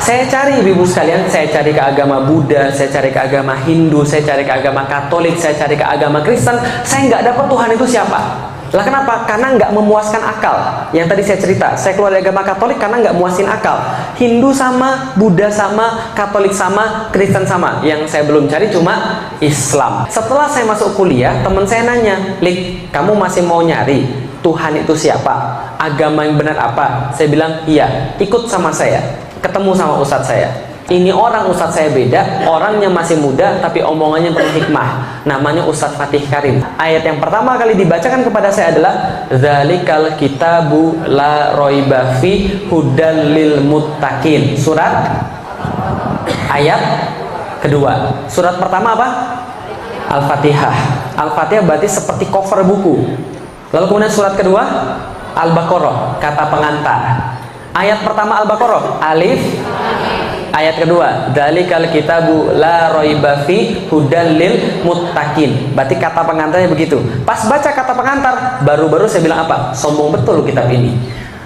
Saya cari ibu sekalian, saya cari ke agama Buddha, saya cari ke agama Hindu, saya cari ke agama Katolik, saya cari ke agama Kristen, saya nggak dapat Tuhan itu siapa. Lah kenapa? Karena nggak memuaskan akal. Yang tadi saya cerita, saya keluar dari agama Katolik karena nggak muasin akal. Hindu sama, Buddha sama, Katolik sama, Kristen sama. Yang saya belum cari cuma Islam. Setelah saya masuk kuliah, teman saya nanya, "Lik, kamu masih mau nyari Tuhan itu siapa? Agama yang benar apa?" Saya bilang, "Iya, ikut sama saya." Ketemu sama ustadz saya. Ini orang ustadz saya beda, orangnya masih muda tapi omongannya penuh hikmah. Namanya Ustadz Fatih Karim. Ayat yang pertama kali dibacakan kepada saya adalah Dzalikal kitabu la raiba fi hudal lil muttaqin. Surat ayat kedua. Surat pertama apa? Al-Fatihah. Al-Fatihah berarti seperti cover buku. Lalu kemudian surat kedua Al-Baqarah, kata pengantar. Ayat pertama Al-Baqarah, alif. Ayat kedua, dzalikal kitabu la raiba fi hudal lil muttaqin. Berarti kata pengantarnya begitu. Pas baca kata pengantar, baru-baru saya bilang apa? Sombong betul kitab ini.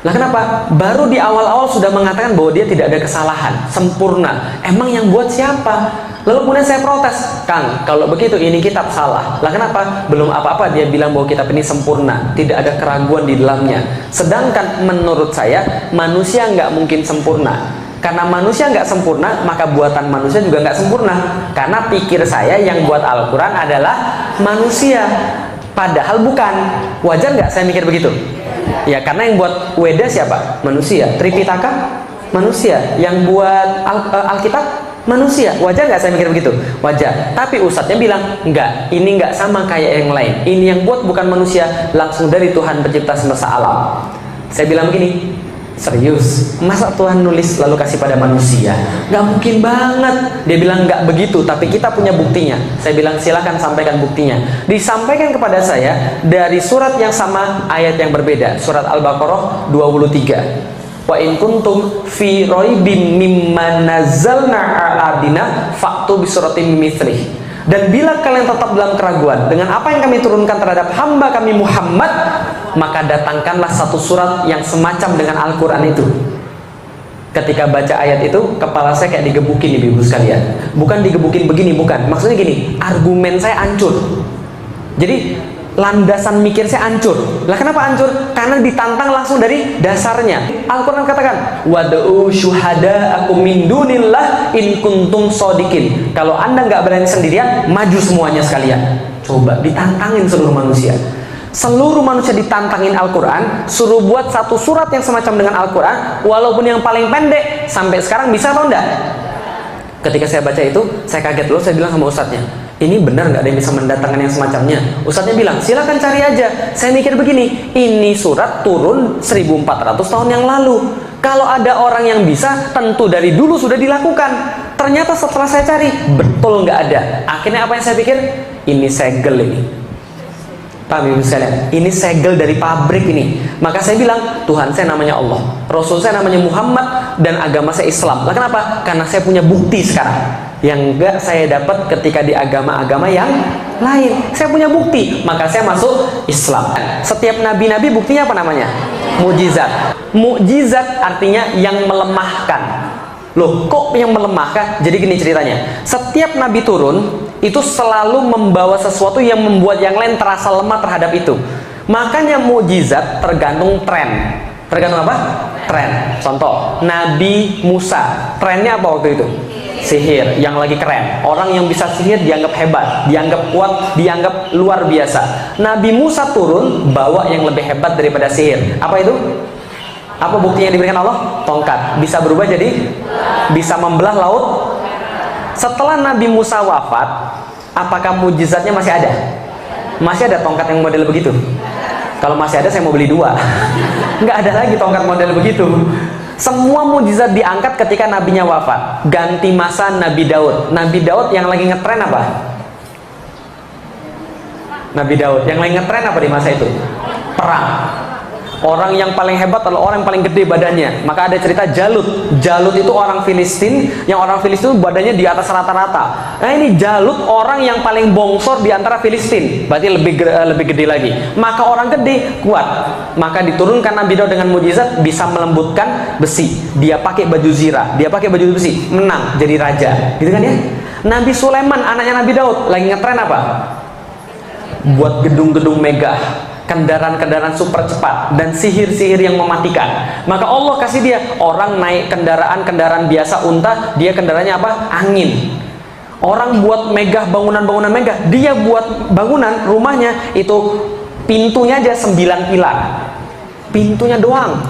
Nah kenapa? Baru di awal-awal sudah mengatakan bahwa dia tidak ada kesalahan, sempurna. Emang yang buat siapa? Lalu kemudian saya protes, "Kang, kalau begitu ini kitab salah." Lah kenapa? Belum apa-apa dia bilang bahwa kitab ini sempurna, tidak ada keraguan di dalamnya. Sedangkan menurut saya manusia nggak mungkin sempurna. Karena manusia nggak sempurna, maka buatan manusia juga nggak sempurna. Karena pikir saya yang buat Al-Quran adalah manusia, padahal bukan. Wajar nggak saya mikir begitu? Ya, karena yang buat Weda siapa? Manusia. Tripitaka? Manusia. Yang buat Alkitab? Manusia. Wajar nggak saya mikir begitu? Wajar. Tapi ustadznya bilang enggak, ini nggak sama kayak yang lain. Ini yang buat bukan manusia, langsung dari Tuhan pencipta semesta alam. Saya bilang begini, serius, masa Tuhan nulis lalu kasih pada manusia? Nggak mungkin banget. Dia bilang nggak begitu, tapi kita punya buktinya. Saya bilang silakan sampaikan buktinya. Disampaikan kepada saya dari surat yang sama, ayat yang berbeda. Surat Al-Baqarah 23. Wa in kuntum fi raibim mimma nazzalna ala abdina fa'tu bi suratin mithlih. Dan bila kalian tetap dalam keraguan dengan apa yang kami turunkan terhadap hamba kami Muhammad, maka datangkanlah satu surat yang semacam dengan Al-Quran itu. Ketika baca ayat itu, kepala saya kayak digebukin ibu sekalian. Bukan digebukin begini, bukan. Maksudnya gini, argumen saya hancur. Jadi landasan mikir saya hancur. Lah kenapa hancur? Karena ditantang langsung dari dasarnya. Al-Quran katakan, wad'u syuhada'akum min dunillah in kuntum shodiqin. Kalau anda nggak berani sendirian, maju semuanya sekalian. Coba ditantangin seluruh manusia. Seluruh manusia ditantangin Al-Quran, suruh buat satu surat yang semacam dengan Al-Quran, walaupun yang paling pendek. Sampai sekarang bisa atau enggak? Ketika saya baca itu, saya kaget loh. Saya bilang sama ustadznya, ini benar nggak ada yang bisa mendatangkan yang semacamnya? Ustadznya bilang, silakan cari aja. Saya mikir begini, ini surat turun 1400 tahun yang lalu. Kalau ada orang yang bisa, tentu dari dulu sudah dilakukan. Ternyata setelah saya cari, betul nggak ada. Akhirnya apa yang saya pikir? Ini segel ini. Paham ibu sekalian? Ini segel dari pabrik ini. Maka saya bilang, Tuhan saya namanya Allah, Rasul saya namanya Muhammad, dan agama saya Islam. Lah kenapa? Karena saya punya bukti sekarang yang enggak saya dapat ketika di agama-agama yang lain. Saya punya bukti, maka saya masuk Islam. Setiap nabi-nabi buktinya apa namanya? Mukjizat. Mukjizat artinya yang melemahkan. Loh, kok yang melemahkan? Jadi gini ceritanya. Setiap nabi turun itu selalu membawa sesuatu yang membuat yang lain terasa lemah terhadap itu. Makanya mukjizat tergantung tren. Tergantung apa? Tren. Contoh, Nabi Musa. Trennya apa waktu itu? Sihir, yang lagi keren. Orang yang bisa sihir dianggap hebat, dianggap kuat, dianggap luar biasa. Nabi Musa turun bawa yang lebih hebat daripada sihir. Apa itu? Apa buktinya yang diberikan Allah? Tongkat. Bisa berubah jadi? Bisa membelah laut. Setelah Nabi Musa wafat, apakah mujizatnya masih ada? Masih ada tongkat yang model begitu? Kalau masih ada, saya mau beli 2. Nggak ada lagi tongkat model begitu. Semua mujizat diangkat ketika nabinya wafat. Ganti masa Nabi Daud. Nabi Daud yang lagi ngetren apa? Nabi Daud yang lagi ngetren apa di masa itu? Perang. Orang yang paling hebat adalah orang yang paling gede badannya. Maka ada cerita Jalut. Jalut itu orang Filistin, yang orang Filistin badannya di atas rata-rata. Nah ini Jalut orang yang paling bongsor di antara Filistin, berarti lebih gede lagi. Maka orang gede kuat. Maka diturunkan Nabi Daud dengan mujizat bisa melembutkan besi. Dia pakai baju zirah, dia pakai baju besi, menang jadi raja. Gitu kan ya? Nabi Sulaiman anaknya Nabi Daud lagi ngetren apa? Buat gedung-gedung megah, kendaraan-kendaraan super cepat, dan sihir-sihir yang mematikan. Maka Allah kasih dia orang naik kendaraan biasa unta, dia kendaraannya apa? Angin. Orang buat megah, bangunan-bangunan megah, dia buat bangunan rumahnya itu pintunya aja 9 pilar. Pintunya doang.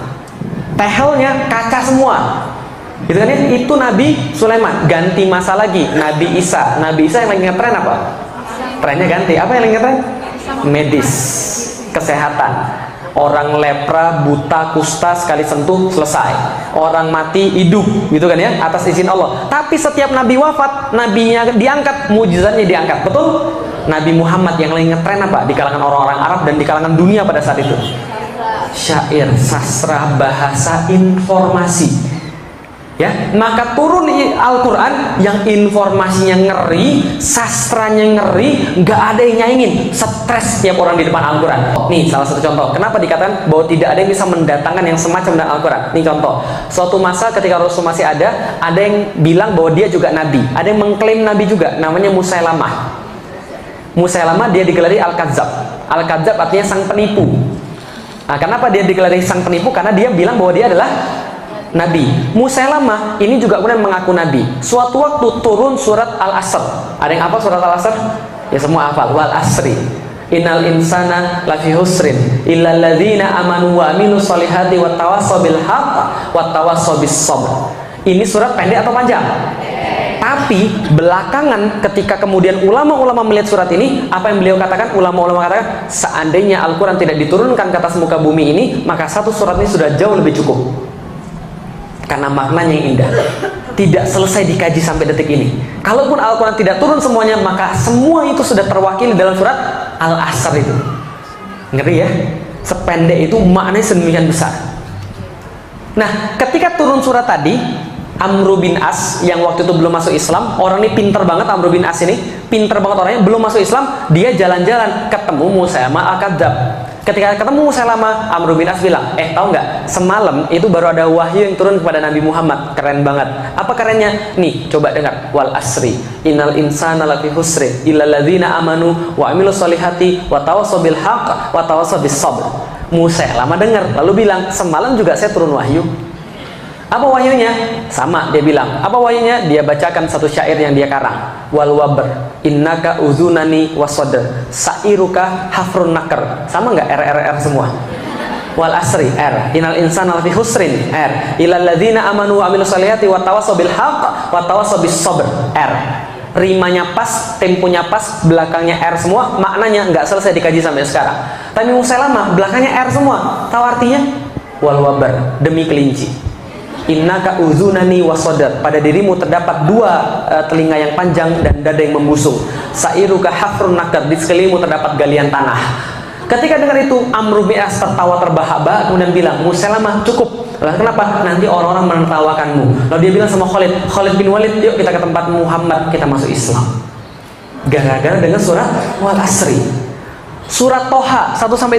Tehelnya kaca semua. Gitu kan ya? Itu Nabi Sulaiman. Ganti masa lagi, Nabi Isa. Nabi Isa yang lagi ngetren apa? Trennya ganti. Apa yang lagi ngetren? Medis, kesehatan. Orang lepra, buta, kusta sekali sentuh selesai. Orang mati hidup, gitu kan ya, atas izin Allah. Tapi setiap nabi wafat, nabinya diangkat, mujizatnya diangkat. Betul? Nabi Muhammad yang lagi ngetren apa di kalangan orang-orang Arab dan di kalangan dunia pada saat itu? Syair, sastra, bahasa, informasi. Ya, maka turun Al-Quran yang informasinya ngeri, sastranya ngeri, nggak ada yang nyaingin, stres tiap orang di depan Al-Quran. Nih salah satu contoh, kenapa dikatakan bahwa tidak ada yang bisa mendatangkan yang semacam dengan Al-Quran. Nih contoh, suatu masa ketika Rasul masih ada yang bilang bahwa dia juga Nabi, ada yang mengklaim Nabi juga, namanya Musailamah. Musailamah dia digelari Al-Kadzab. Al-Kadzab artinya sang penipu. Nah, kenapa dia digelari sang penipu? Karena dia bilang bahwa dia adalah Nabi. Musailamah ini juga kemudian mengaku Nabi. Suatu waktu turun surat Al-Asr. Ada yang hafal surat Al-Asr? Ya semua hafal. Wal asri innal insana lafi husrin illal ladzina amanu wa amilus solihati wat tawassaw bil haqq wat tawassaw bis sabr. Ini surat pendek atau panjang? Tapi belakangan ketika kemudian ulama-ulama melihat surat ini, apa yang beliau katakan? Ulama-ulama katakan, seandainya Al-Quran tidak diturunkan ke atas muka bumi ini, maka satu surat ini sudah jauh lebih cukup. Karena maknanya yang indah, tidak selesai dikaji sampai detik ini. Kalaupun Al-Quran tidak turun semuanya, maka semua itu sudah terwakili dalam surat Al-Asr itu. Ngeri ya? Sependek itu maknanya sedemikian besar. Nah, ketika turun surat tadi, Amr bin As yang waktu itu belum masuk Islam, orang ini pinter banget. Amr bin As ini pinter banget orangnya, belum masuk Islam, dia jalan-jalan ketemu Musailamah Al-Kadzab. Ketika ketemu Musailamah, Amr bin As bilang, tahu nggak, semalam itu baru ada wahyu yang turun kepada Nabi Muhammad. Keren banget. Apa kerennya? Nih, coba dengar. Wal asri innal insana lafi husri illal ladzina amanu wa amilus solihati wa tawassaw bil haqq wa tawassaw bis sabr. Musailamah dengar, lalu bilang, semalam juga saya turun wahyu. Apa wahyunya? Sama, dia bilang. Apa wahyunya? Dia bacakan satu syair yang dia karang. Wal wabr innaka uzunani wasodr sa'iruka hafrun nakar. Sama nggak? RRR semua. Wal asri R innal insana lafi husrin R illal ladzina amanu wa amilus solihati wa tawassaw bil haqq wa tawassaw bis sabr R. Rimanya pas, temponya pas, belakangnya R semua, maknanya nggak selesai dikaji sampai sekarang. Tapi Musailamah belakangnya R semua. Tahu artinya? Wal wabr, demi kelinci. Innaka uzunani wasodar, pada dirimu terdapat dua telinga yang panjang dan dada yang membusung. Sa'iruka hafrun nakar, di sekelilingmu terdapat galian tanah. Ketika dengar itu, Amr bin As tertawa terbahak-bahak kemudian bilang, Musailamah cukup. Lah kenapa? Nanti orang-orang menertawakanmu. Lalu dia bilang sama Khalid bin Walid, yuk kita ke tempat Muhammad, kita masuk Islam. Gara-gara dengan surat Wal Asri. Surat Toha 1-20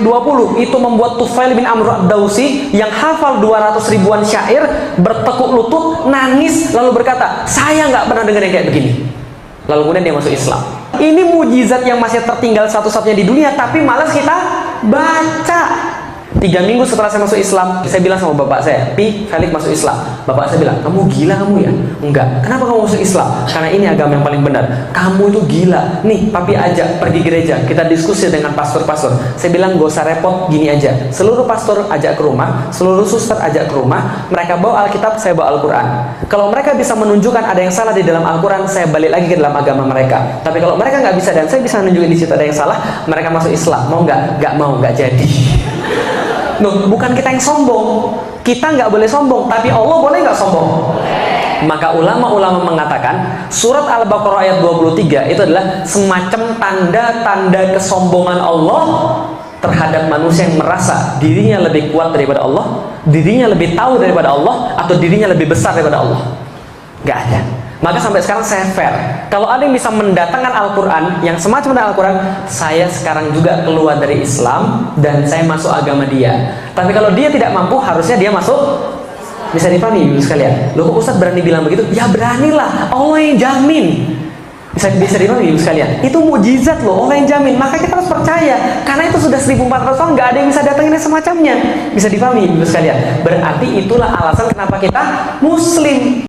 itu membuat Tufail bin Amr ad-Dausi yang hafal 200 ribuan syair bertekuk lutut, nangis, lalu berkata, saya nggak pernah dengar yang kayak begini. Lalu kemudian dia masuk Islam. Ini mujizat yang masih tertinggal satu-satunya di dunia, tapi malas kita baca. 3 minggu setelah saya masuk Islam, saya bilang sama bapak saya, Pi, Felix masuk Islam. Bapak saya bilang, kamu gila kamu ya? Enggak. Kenapa kamu masuk Islam? Karena ini agama yang paling benar. Kamu itu gila. Nih, papi ajak pergi gereja, kita diskusi dengan pastor-pastor. Saya bilang, gak usah repot, gini aja. Seluruh pastor ajak ke rumah, seluruh suster ajak ke rumah, mereka bawa Alkitab, saya bawa Al-Quran. Kalau mereka bisa menunjukkan ada yang salah di dalam Al-Quran, saya balik lagi ke dalam agama mereka. Tapi kalau mereka nggak bisa dan saya bisa nunjukin di situ ada yang salah, mereka masuk Islam. Mau nggak? Nggak mau, nggak jadi. Loh, bukan kita yang sombong. Kita nggak boleh sombong, tapi Allah boleh nggak sombong? Maka ulama-ulama mengatakan surat Al-Baqarah ayat 23 itu adalah semacam tanda-tanda kesombongan Allah terhadap manusia yang merasa dirinya lebih kuat daripada Allah, dirinya lebih tahu daripada Allah, atau dirinya lebih besar daripada Allah? Gak ada. Maka sampai sekarang saya fair. Kalau ada yang bisa mendatangkan Al-Quran yang semacam dengan Al-Quran, saya sekarang juga keluar dari Islam dan saya masuk agama dia. Tapi kalau dia tidak mampu, harusnya dia masuk. Bisa dipahami ibu sekalian? Loh kok Ustaz berani bilang begitu? Ya beranilah, Allah yang jamin. Bisa dipahami ibu sekalian? Itu mujizat loh, Allah yang jamin. Maka kita harus percaya, karena itu sudah 1400 tahun nggak ada yang bisa datangin yang semacamnya. Bisa dipahami ibu sekalian? Berarti itulah alasan kenapa kita Muslim.